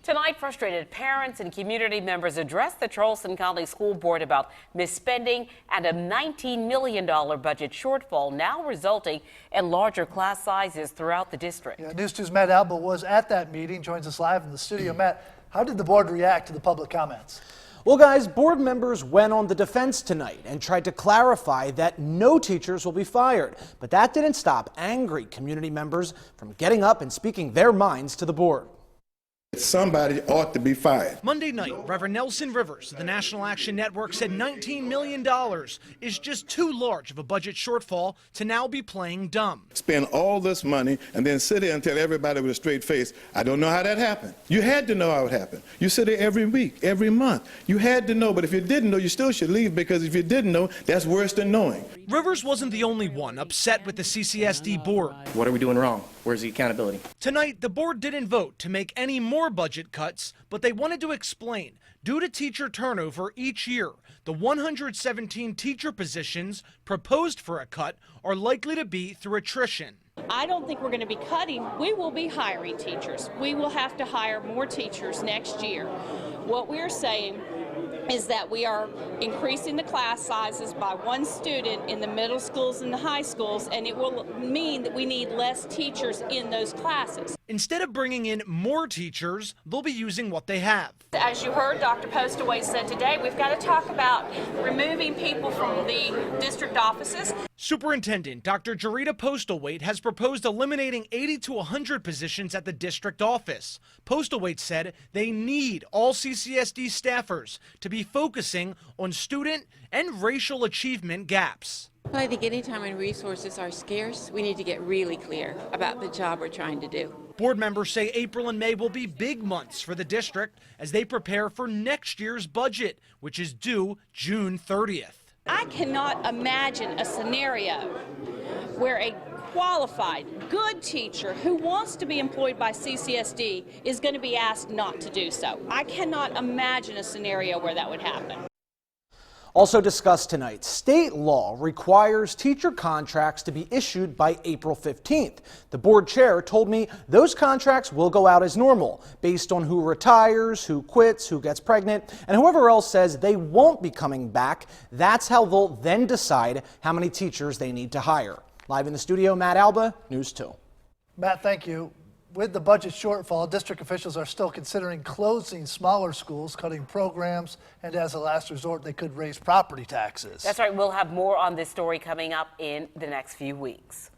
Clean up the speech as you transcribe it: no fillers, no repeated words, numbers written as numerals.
Tonight, frustrated parents and community members addressed the Charleston County School Board about misspending and a $19 million budget shortfall, now resulting in larger class sizes throughout the district. Yeah, News 2's Matt Alba was at that meeting, joins us live in the studio. Matt, how did the board react to the public comments? Well, guys, board members went on the defense tonight and tried to clarify that no teachers will be fired. But that didn't stop angry community members from getting up and speaking their minds to the board. Somebody ought to be fired. Monday night, Reverend Nelson Rivers of the National Action Network said $19 million is just too large of a budget shortfall to now be playing dumb. Spend all this money and then sit there and tell everybody with a straight face, I don't know how that happened. You had to know how it happened. You sit there every week, every month. You had to know, but if you didn't know, you still should leave, because if you didn't know, that's worse than knowing. Rivers wasn't the only one upset with the CCSD board. What are we doing wrong? Where's the accountability? Tonight, the board didn't vote to make any more budget cuts, but they wanted to explain. Due to teacher turnover each year, the 117 teacher positions proposed for a cut are likely to be through attrition. I don't think we're going to be cutting. We will be hiring teachers. We will have to hire more teachers next year. What we're saying is that we are increasing the class sizes by one student in the middle schools and the high schools, and it will mean that we need less teachers in those classes. Instead of bringing in more teachers, they'll be using what they have. As you heard Dr. Postaway said today, we've got to talk about removing people from the district offices. Superintendent Dr. Jarita Postlewaite has proposed eliminating 80 to 100 positions at the district office. Postlewaite said they need all CCSD staffers to be focusing on student and racial achievement gaps. Well, I think anytime when resources are scarce, we need to get really clear about the job we're trying to do. Board members say April and May will be big months for the district as they prepare for next year's budget, which is due June 30th. I cannot imagine a scenario where a qualified, good teacher who wants to be employed by CCSD is going to be asked not to do so. I cannot imagine a scenario where that would happen. Also discussed tonight, state law requires teacher contracts to be issued by April 15th. The board chair told me those contracts will go out as normal, based on who retires, who quits, who gets pregnant, and whoever else says they won't be coming back. That's how they'll then decide how many teachers they need to hire. Live in the studio, Matt Alba, News 2. Matt, thank you. With the budget shortfall, district officials are still considering closing smaller schools, cutting programs, and as a last resort, they could raise property taxes. That's right. We'll have more on this story coming up in the next few weeks.